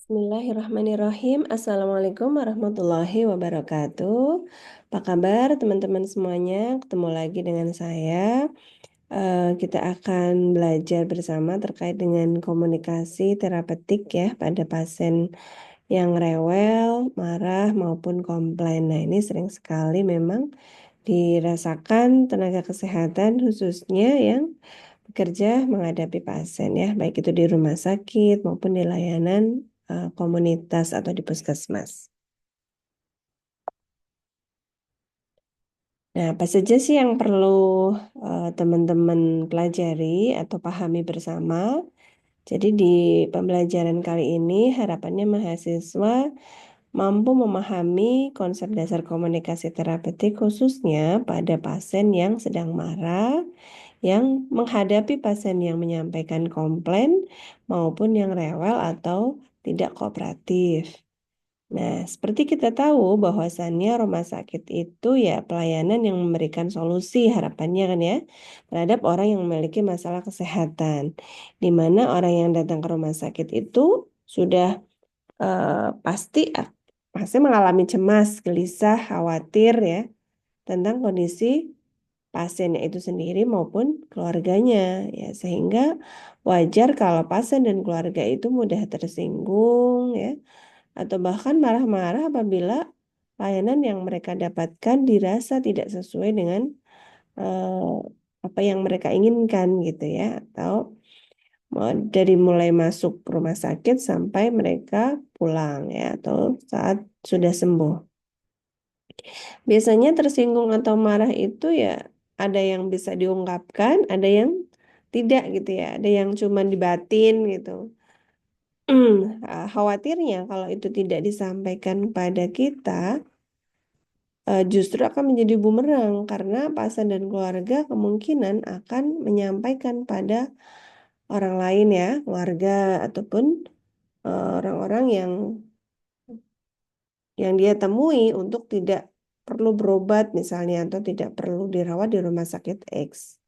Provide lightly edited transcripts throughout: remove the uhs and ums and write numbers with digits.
Bismillahirrahmanirrahim. Assalamualaikum warahmatullahi wabarakatuh. Apa kabar teman-teman semuanya? Ketemu lagi dengan saya. Kita akan belajar bersama terkait dengan komunikasi terapeutik ya pada pasien yang rewel, marah maupun komplain. Nah, ini sering sekali memang dirasakan tenaga kesehatan khususnya yang bekerja menghadapi pasien ya, baik itu di rumah sakit maupun di layanan komunitas atau di puskesmas. Nah, apa saja sih yang perlu teman-teman pelajari atau pahami bersama? Jadi di pembelajaran kali ini harapannya mahasiswa mampu memahami konsep dasar komunikasi terapeutik khususnya pada pasien yang sedang marah, yang menghadapi pasien yang menyampaikan komplain maupun yang rewel atau tidak kooperatif. Nah, seperti kita tahu bahwasannya rumah sakit itu ya pelayanan yang memberikan solusi harapannya kan ya terhadap orang yang memiliki masalah kesehatan. Di mana orang yang datang ke rumah sakit itu sudah pasti pasti mengalami cemas, gelisah, khawatir ya tentang kondisi pasiennya itu sendiri maupun keluarganya ya sehingga wajar kalau pasien dan keluarga itu mudah tersinggung ya atau bahkan marah-marah apabila layanan yang mereka dapatkan dirasa tidak sesuai dengan eh, apa yang mereka inginkan gitu ya atau dari mulai masuk rumah sakit sampai mereka pulang ya atau saat sudah sembuh. Biasanya tersinggung atau marah itu ya ada yang bisa diungkapkan, ada yang tidak gitu ya, ada yang cuma dibatin gitu. Khawatirnya kalau itu tidak disampaikan pada kita, justru akan menjadi bumerang karena pasien dan keluarga kemungkinan akan menyampaikan pada orang lain ya, keluarga ataupun orang-orang yang dia temui untuk tidak perlu berobat misalnya atau tidak perlu dirawat di rumah sakit X.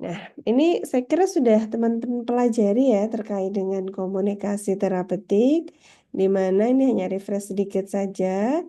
Nah, ini saya kira sudah teman-teman pelajari ya terkait dengan komunikasi terapeutik, di mana ini hanya refresh sedikit saja,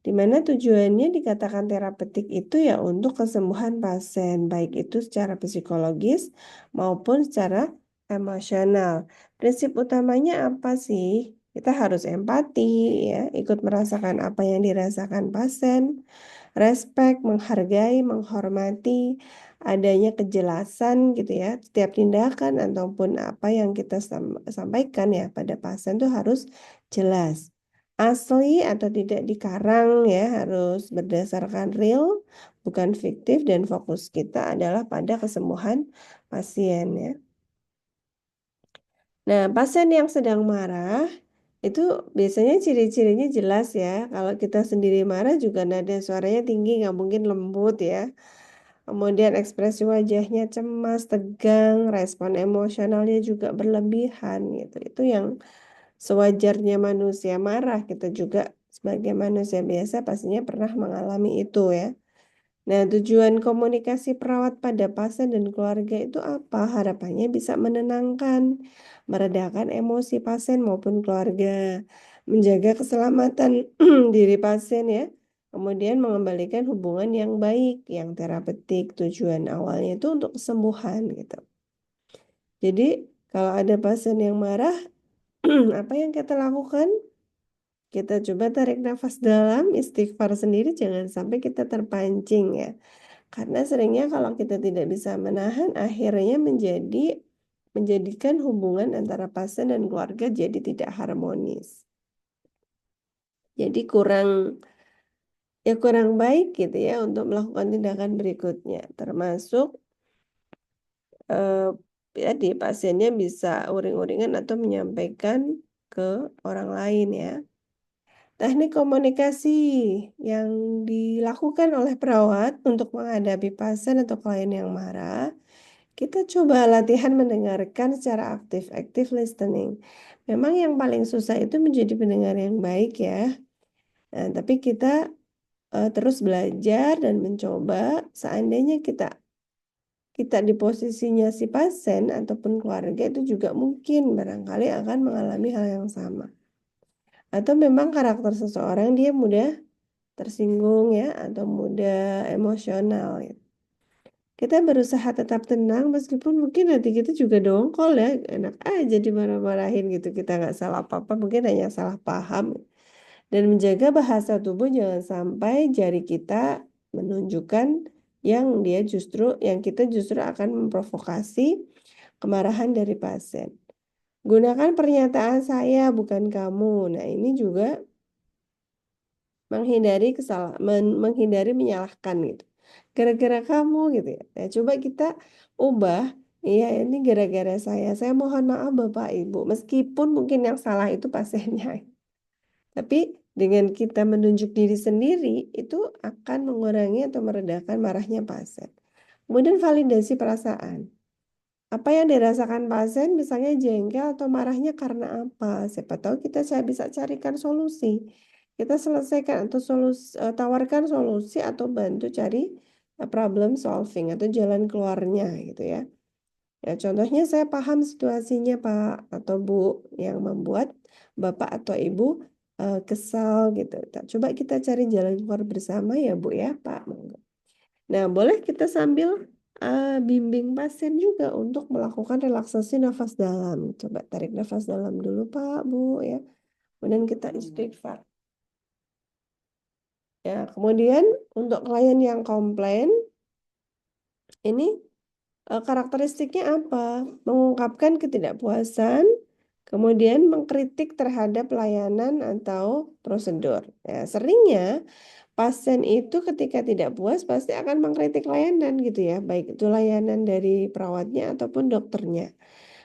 di mana tujuannya dikatakan terapeutik itu ya untuk kesembuhan pasien, baik itu secara psikologis maupun secara emosional. Prinsip utamanya apa sih? Kita harus empati ya, ikut merasakan apa yang dirasakan pasien, respect, menghargai, menghormati, adanya kejelasan gitu ya. Setiap tindakan ataupun apa yang kita sampaikan ya pada pasien tuh harus jelas. Asli atau tidak dikarang ya, harus berdasarkan real, bukan fiktif dan fokus kita adalah pada kesembuhan pasien ya. Nah, pasien yang sedang marah itu biasanya ciri-cirinya jelas ya. Kalau kita sendiri marah juga nada suaranya tinggi, nggak mungkin lembut ya. Kemudian ekspresi wajahnya cemas, tegang, respon emosionalnya juga berlebihan gitu. Itu yang sewajarnya manusia marah. Kita juga sebagai manusia biasa pastinya pernah mengalami itu ya. Nah, tujuan komunikasi perawat pada pasien dan keluarga itu apa? Harapannya bisa menenangkan, meredakan emosi pasien maupun keluarga, menjaga keselamatan diri pasien ya. Kemudian mengembalikan hubungan yang baik, yang terapeutik. Tujuan awalnya itu untuk kesembuhan gitu. Jadi, kalau ada pasien yang marah, apa yang kita lakukan? Kita coba tarik nafas dalam, istighfar sendiri, jangan sampai kita terpancing ya. Karena seringnya kalau kita tidak bisa menahan, akhirnya menjadikan hubungan antara pasien dan keluarga jadi tidak harmonis. Jadi kurang baik gitu ya untuk melakukan tindakan berikutnya, termasuk eh, di pasiennya bisa uring-uringan atau menyampaikan ke orang lain ya. Teknik komunikasi yang dilakukan oleh perawat untuk menghadapi pasien atau klien yang marah. Kita coba latihan mendengarkan secara aktif, active listening. Memang yang paling susah itu menjadi pendengar yang baik ya. Nah, tapi kita terus belajar dan mencoba. Seandainya kita kita di posisinya si pasien ataupun keluarga itu juga mungkin barangkali akan mengalami hal yang sama. Atau memang karakter seseorang dia mudah tersinggung ya atau mudah emosional ya. Kita berusaha tetap tenang meskipun mungkin hati kita juga dongkol ya, enak aja dimarah-marahin gitu. Kita nggak salah apa-apa, mungkin hanya salah paham. Dan menjaga bahasa tubuh jangan sampai jari kita menunjukkan yang kita justru akan memprovokasi kemarahan dari pasien. Gunakan pernyataan saya bukan kamu. Nah, ini juga menghindari menyalahkan gitu. Gara-gara kamu gitu ya. Nah, coba kita ubah, iya ini gara-gara saya mohon maaf Bapak Ibu. Meskipun mungkin yang salah itu pasiennya. Tapi dengan kita menunjuk diri sendiri itu akan mengurangi atau meredakan marahnya pasien. Kemudian validasi perasaan. Apa yang dirasakan pasien misalnya jengkel atau marahnya karena apa? Siapa tahu saya bisa carikan solusi. Kita selesaikan atau tawarkan solusi atau bantu cari problem solving atau jalan keluarnya gitu ya. Ya, contohnya saya paham situasinya Pak atau Bu yang membuat Bapak atau Ibu kesal gitu. Coba kita cari jalan keluar bersama ya Bu ya Pak. Nah, boleh kita sambil bimbing pasien juga untuk melakukan relaksasi nafas dalam. Coba tarik nafas dalam dulu Pak, Bu ya. Kemudian kita istighfar. Ya, kemudian untuk klien yang komplain, ini karakteristiknya apa? Mengungkapkan ketidakpuasan, kemudian mengkritik terhadap layanan atau prosedur. Ya, seringnya pasien itu ketika tidak puas pasti akan mengkritik layanan gitu ya, baik itu layanan dari perawatnya ataupun dokternya.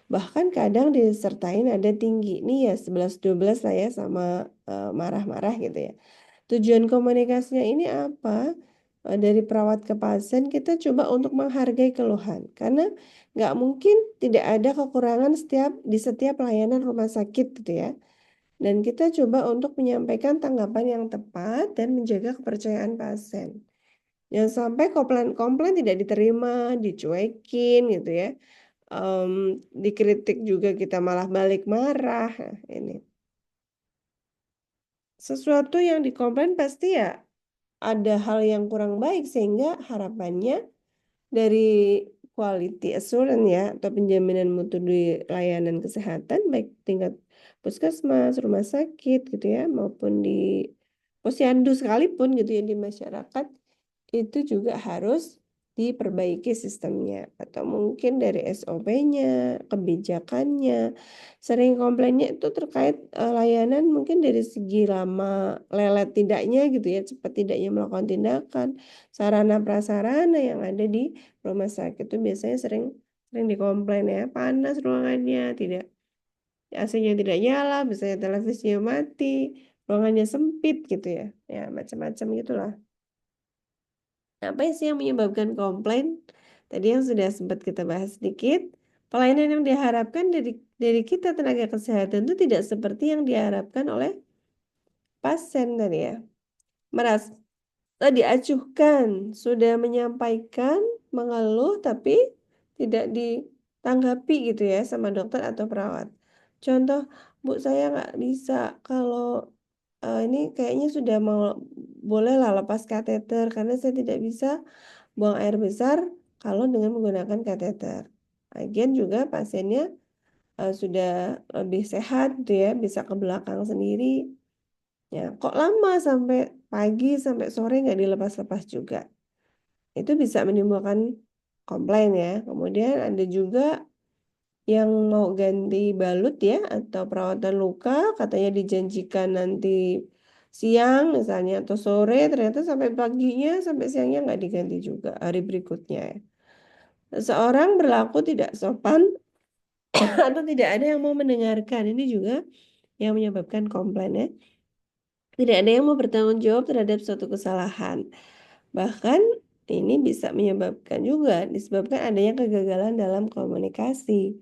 Bahkan kadang disertai nada tinggi. Nih ya 11-12 lah ya sama marah-marah gitu ya. Tujuan komunikasinya ini apa? Dari perawat ke pasien kita coba untuk menghargai keluhan. Karena nggak mungkin tidak ada kekurangan di setiap layanan rumah sakit gitu ya. Dan kita coba untuk menyampaikan tanggapan yang tepat dan menjaga kepercayaan pasien. Jangan sampai komplain tidak diterima, dicuekin gitu ya. Dikritik juga kita malah balik marah. Nah, ini sesuatu yang dikomplain pasti ya ada hal yang kurang baik sehingga harapannya dari quality assurance ya atau penjaminan mutu di layanan kesehatan baik tingkat puskesmas, rumah sakit gitu ya maupun di posyandu sekalipun gitu ya di masyarakat itu juga harus diperbaiki sistemnya atau mungkin dari SOP-nya, kebijakannya. Sering komplainnya itu terkait layanan mungkin dari segi lama lelet tidaknya gitu ya, cepat tidaknya melakukan tindakan, sarana prasarana yang ada di rumah sakit itu biasanya sering sering dikomplain ya, panas ruangannya, tidak AC-nya tidak nyala, misalnya televisinya mati, ruangannya sempit gitu ya. Ya, macam-macam gitulah. Apa sih yang menyebabkan komplain? Tadi yang sudah sempat kita bahas sedikit, pelayanan yang diharapkan dari kita tenaga kesehatan itu tidak seperti yang diharapkan oleh pasien tadi ya. Merasa diacuhkan, sudah menyampaikan, mengeluh tapi tidak ditanggapi gitu ya sama dokter atau perawat. Contoh, Bu saya nggak bisa kalau ini kayaknya sudah mau bolehlah lepas kateter karena saya tidak bisa buang air besar kalau dengan menggunakan kateter. Lagian juga pasiennya sudah lebih sehat gitu ya, bisa ke belakang sendiri. Ya, kok lama sampai pagi sampai sore nggak dilepas-lepas juga. Itu bisa menimbulkan komplain ya. Kemudian ada juga yang mau ganti balut ya atau perawatan luka katanya dijanjikan nanti siang misalnya atau sore ternyata sampai paginya sampai siangnya nggak diganti juga hari berikutnya ya. Seseorang berlaku tidak sopan atau tidak ada yang mau mendengarkan ini juga yang menyebabkan komplain ya. Tidak ada yang mau bertanggung jawab terhadap suatu kesalahan. Bahkan ini bisa disebabkan adanya kegagalan dalam komunikasi.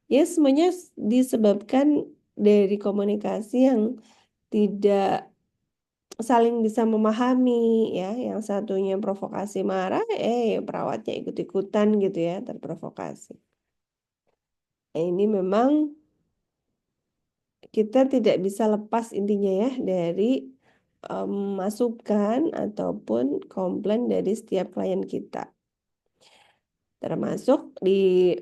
Ya, semuanya disebabkan dari komunikasi yang tidak saling bisa memahami ya. Yang satunya provokasi marah, perawatnya ikut-ikutan gitu ya, terprovokasi. Ini memang kita tidak bisa lepas intinya ya dari masukan ataupun komplain dari setiap klien kita. Termasuk di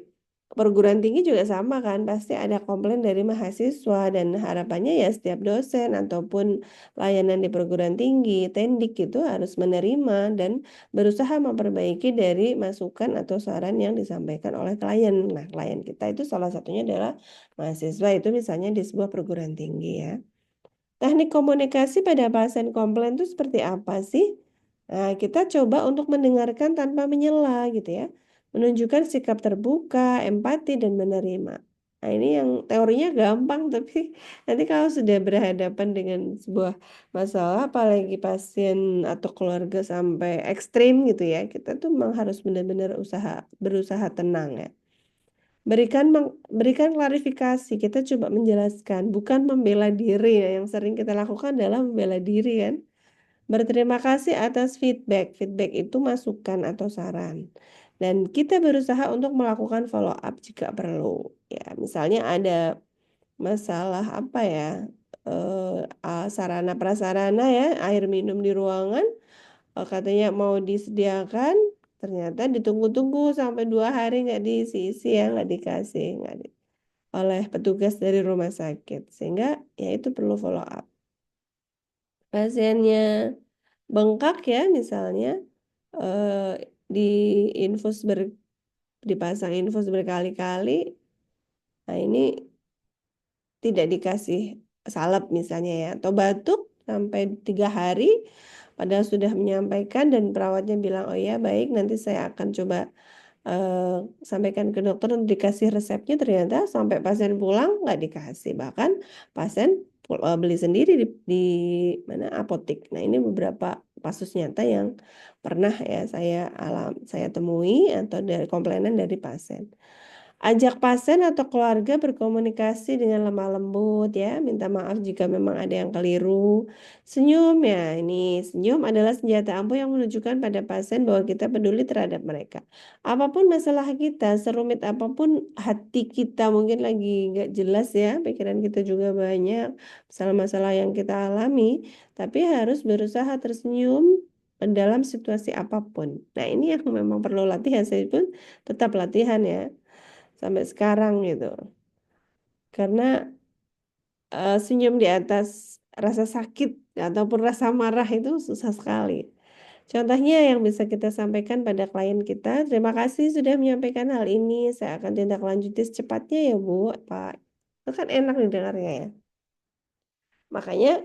perguruan tinggi juga sama kan, pasti ada komplain dari mahasiswa dan harapannya ya setiap dosen ataupun layanan di perguruan tinggi, tendik itu harus menerima dan berusaha memperbaiki dari masukan atau saran yang disampaikan oleh klien. Nah, klien kita itu salah satunya adalah mahasiswa itu misalnya di sebuah perguruan tinggi ya. Teknik komunikasi pada pasien komplain itu seperti apa sih? Nah, kita coba untuk mendengarkan tanpa menyela gitu ya. Menunjukkan sikap terbuka, empati, dan menerima. Nah, ini yang teorinya gampang, tapi nanti kalau sudah berhadapan dengan sebuah masalah, apalagi pasien atau keluarga sampai ekstrim gitu ya, kita tuh memang harus benar-benar berusaha tenang ya. Berikan klarifikasi, kita coba menjelaskan, bukan membela diri ya. Yang sering kita lakukan adalah membela diri kan. Berterima kasih atas feedback. Feedback itu masukan atau saran. Dan kita berusaha untuk melakukan follow up jika perlu. Ya, misalnya ada masalah apa ya? Sarana prasarana ya, air minum di ruangan katanya mau disediakan, ternyata ditunggu-tunggu sampai 2 hari nggak diisi-isi ya, nggak dikasih, oleh petugas dari rumah sakit, sehingga ya itu perlu follow up. Pasiennya bengkak ya misalnya, eh, di infus dipasang infus berkali-kali, nah ini tidak dikasih salep misalnya ya, atau batuk sampai 3 hari, padahal sudah menyampaikan dan perawatnya bilang oh ya baik nanti saya akan coba sampaikan ke dokter untuk dikasih resepnya, ternyata sampai pasien pulang nggak dikasih, bahkan pasien beli sendiri di mana apotek. Nah ini beberapa kasus nyata yang pernah ya saya temui atau dari komplainan dari pasien. Ajak pasien atau keluarga berkomunikasi dengan lemah lembut ya, minta maaf jika memang ada yang keliru. Senyum ya, ini senyum adalah senjata ampuh yang menunjukkan pada pasien bahwa kita peduli terhadap mereka. Apapun masalah kita, serumit apapun hati kita mungkin lagi nggak jelas ya, pikiran kita juga banyak, masalah-masalah yang kita alami, tapi harus berusaha tersenyum dalam situasi apapun. Nah ini yang memang perlu latihan, saya pun tetap latihan ya sampai sekarang gitu. Karena senyum di atas rasa sakit ataupun rasa marah itu susah sekali. Contohnya yang bisa kita sampaikan pada klien kita, terima kasih sudah menyampaikan hal ini, saya akan tindak lanjuti secepatnya ya Bu, Pak. Itu kan enak didengarnya ya. Makanya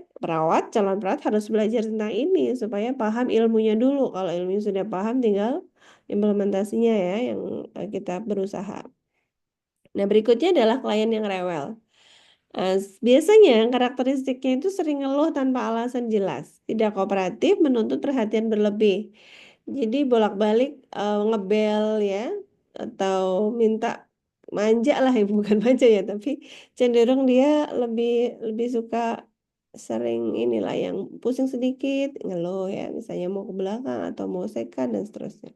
calon perawat harus belajar tentang ini supaya paham ilmunya dulu. Kalau ilmunya sudah paham, tinggal implementasinya ya yang kita berusaha. Nah, berikutnya adalah klien yang rewel. Biasanya karakteristiknya itu sering ngeluh tanpa alasan jelas, tidak kooperatif, menuntut perhatian berlebih. Jadi bolak-balik ngebel ya, atau minta manja lah ya, bukan manja ya, tapi cenderung dia lebih lebih suka sering inilah yang pusing sedikit, ngeluh ya, misalnya mau ke belakang atau mau sekan dan seterusnya.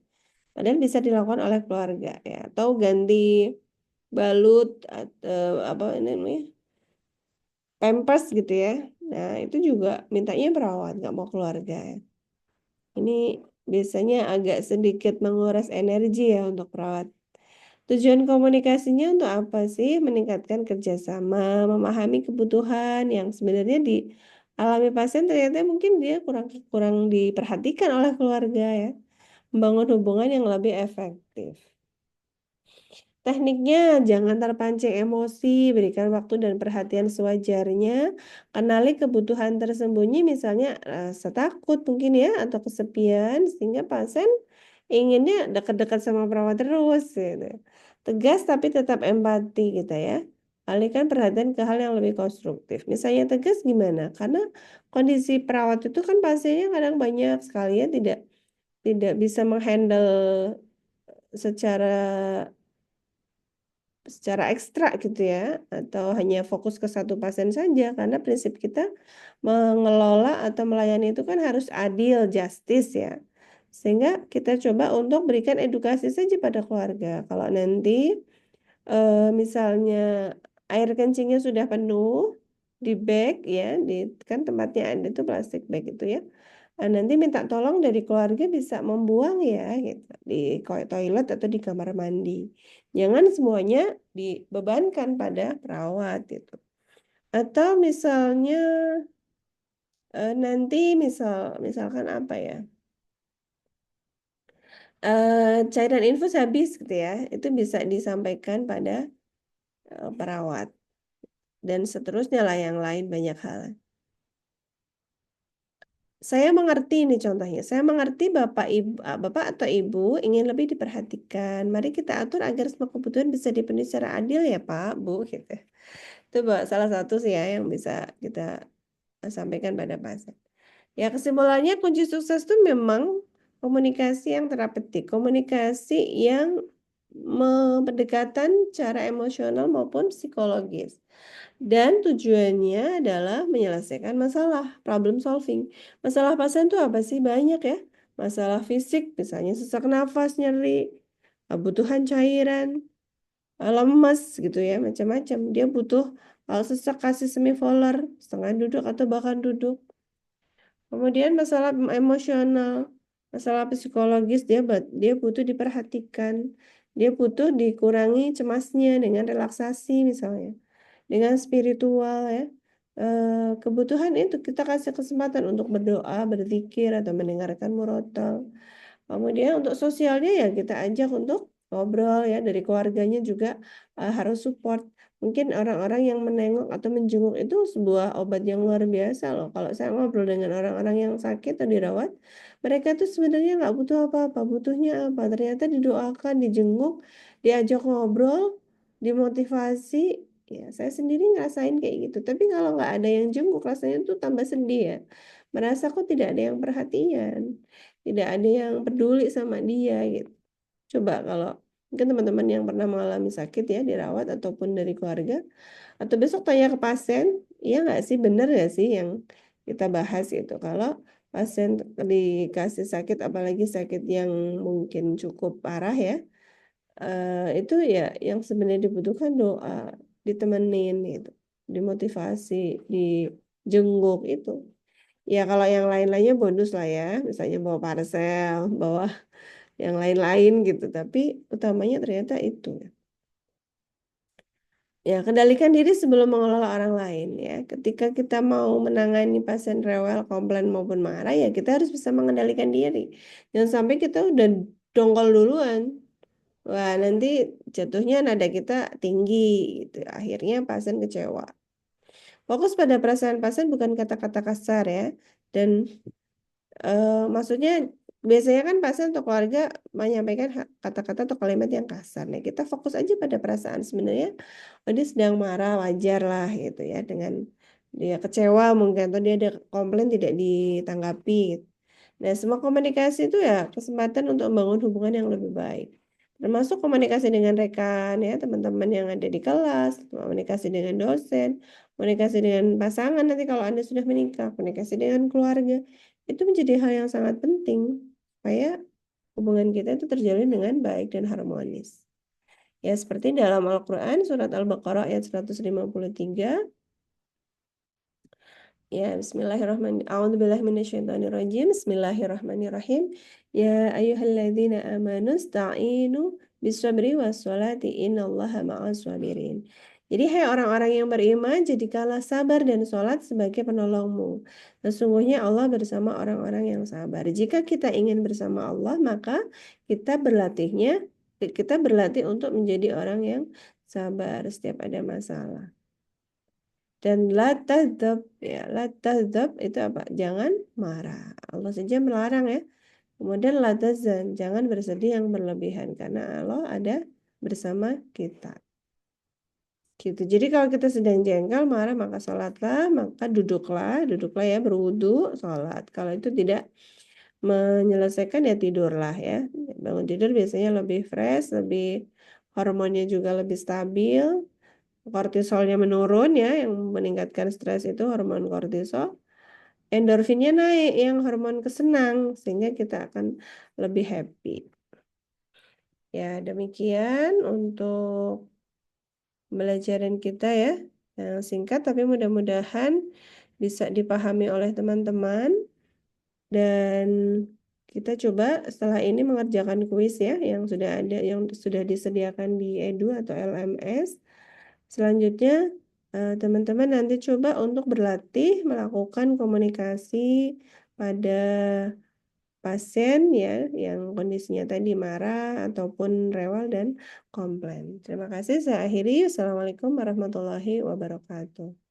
Padahal bisa dilakukan oleh keluarga ya, atau ganti balut atau apa ini namanya? Pampers gitu ya. Nah, itu juga mintanya perawat, nggak mau keluarga ya. Ini biasanya agak sedikit menguras energi ya untuk perawat. Tujuan komunikasinya untuk apa sih? Meningkatkan kerjasama, memahami kebutuhan yang sebenarnya dialami pasien, ternyata mungkin dia kurang kurang diperhatikan oleh keluarga ya. Membangun hubungan yang lebih efektif. Tekniknya jangan terpancing emosi, berikan waktu dan perhatian sewajarnya, kenali kebutuhan tersembunyi misalnya rasa takut mungkin ya atau kesepian sehingga pasien inginnya dekat-dekat sama perawat terus gitu. Tegas tapi tetap empati gitu ya. Alihkan perhatian ke hal yang lebih konstruktif. Misalnya tegas gimana? Karena kondisi perawat itu kan pasiennya kadang banyak sekali ya tidak tidak bisa menghandle secara secara ekstra gitu ya, atau hanya fokus ke satu pasien saja, karena prinsip kita mengelola atau melayani itu kan harus adil, justice ya. Sehingga kita coba untuk berikan edukasi saja pada keluarga. Kalau nanti misalnya air kencingnya sudah penuh di bag ya, di kan tempatnya ada itu plastik bag itu ya. Nanti minta tolong dari keluarga bisa membuang ya gitu di toilet atau di kamar mandi. Jangan semuanya dibebankan pada perawat gitu. Atau misalnya nanti misalkan apa ya? Cairan infus habis gitu ya. Itu bisa disampaikan pada perawat dan seterusnya lah yang lain banyak hal. Saya mengerti ini contohnya. Saya mengerti Bapak atau Ibu ingin lebih diperhatikan. Mari kita atur agar semua kebutuhan bisa dipenuhi secara adil ya Pak, Bu, gitu. Itu salah satu sih ya yang bisa kita sampaikan pada pasien. Ya kesimpulannya kunci sukses itu memang komunikasi yang terapeutik, komunikasi yang pendekatan cara emosional maupun psikologis. Dan tujuannya adalah menyelesaikan masalah, problem solving. Masalah pasien itu apa sih? Banyak ya. Masalah fisik, misalnya sesak nafas, nyeri, kebutuhan cairan, lemes gitu ya, macam-macam. Dia butuh kalau sesak kasih semivolar, setengah duduk atau bahkan duduk. Kemudian masalah emosional, masalah psikologis dia butuh diperhatikan, dia butuh dikurangi cemasnya dengan relaksasi misalnya, dengan spiritual ya. Kebutuhan itu kita kasih kesempatan untuk berdoa, berzikir atau mendengarkan murotal. Kemudian untuk sosialnya ya kita ajak untuk ngobrol ya dari keluarganya juga harus support. Mungkin orang-orang yang menengok atau menjenguk itu sebuah obat yang luar biasa loh. Kalau saya ngobrol dengan orang-orang yang sakit atau dirawat, mereka tuh sebenarnya nggak butuh apa-apa, butuhnya apa? Ternyata didoakan, dijenguk, diajak ngobrol, dimotivasi. Ya, saya sendiri ngerasain kayak gitu. Tapi kalau nggak ada yang jenguk, rasanya tuh tambah sedih ya. Merasa kok tidak ada yang perhatian, tidak ada yang peduli sama dia gitu. Coba kalau mungkin teman-teman yang pernah mengalami sakit ya dirawat ataupun dari keluarga atau besok tanya ke pasien, iya nggak sih benar nggak sih yang kita bahas itu kalau pasien dikasih sakit apalagi sakit yang mungkin cukup parah ya itu ya yang sebenarnya dibutuhkan doa, ditemenin gitu, dimotivasi, dijenguk itu. Ya kalau yang lain-lainnya bonus lah ya, misalnya bawa parcel, bawa yang lain-lain gitu. Tapi utamanya ternyata itu. Ya, kendalikan diri sebelum mengelola orang lain ya. Ketika kita mau menangani pasien rewel, komplain maupun marah ya kita harus bisa mengendalikan diri. Jangan sampai kita udah dongkol duluan. Wah, nanti jatuhnya nada kita tinggi gitu. Akhirnya pasien kecewa. Fokus pada perasaan pasien bukan kata-kata kasar ya. Dan maksudnya biasanya kan pasien atau keluarga menyampaikan kata-kata atau kalimat yang kasar. Nah, kita fokus aja pada perasaan sebenarnya. Oh, dia sedang marah, wajar lah gitu ya. Dengan dia kecewa mungkin atau dia ada komplain tidak ditanggapi. Nah, semua komunikasi itu ya kesempatan untuk membangun hubungan yang lebih baik. Termasuk komunikasi dengan rekan ya, teman-teman yang ada di kelas, komunikasi dengan dosen, komunikasi dengan pasangan nanti kalau Anda sudah menikah, komunikasi dengan keluarga. Itu menjadi hal yang sangat penting supaya hubungan kita itu terjalin dengan baik dan harmonis. Ya, seperti dalam Al-Quran, surat Al-Baqarah ayat 153. Ya, bismillahirrahmanirrahim. A'udzubillahi minasyaitonirrajim. Bismillahirrahmanirrahim. Ya ayyuhalladzina amanu sta'inu bisabri wassalati innallaha ma'as sabirin. Jadi hai orang-orang yang beriman, jadikanlah sabar dan sholat sebagai penolongmu. Sesungguhnya Allah bersama orang-orang yang sabar. Jika kita ingin bersama Allah, maka kita berlatih untuk menjadi orang yang sabar setiap ada masalah. Dan la tadzab ya, la tadzab itu apa? Jangan marah. Allah saja melarang ya. Kemudian la tazan, jangan bersedih yang berlebihan karena Allah ada bersama kita. Gitu. Jadi kalau kita sedang jengkel, marah, maka sholatlah, maka duduklah ya berwudu, sholat. Kalau itu tidak menyelesaikan ya tidurlah ya. Bangun tidur biasanya lebih fresh, lebih hormonnya juga lebih stabil, kortisolnya menurun ya, yang meningkatkan stres itu hormon kortisol. Endorfinnya naik, yang hormon kesenang, sehingga kita akan lebih happy. Ya, demikian untuk pembelajaran kita ya, yang singkat tapi mudah-mudahan bisa dipahami oleh teman-teman. Dan kita coba setelah ini mengerjakan kuis ya, yang sudah ada, yang sudah disediakan di Edu atau LMS. Selanjutnya, teman-teman nanti coba untuk berlatih melakukan komunikasi pada pasien ya, yang kondisinya tadi marah ataupun rewel dan komplain. Terima kasih, saya akhiri. Assalamualaikum warahmatullahi wabarakatuh.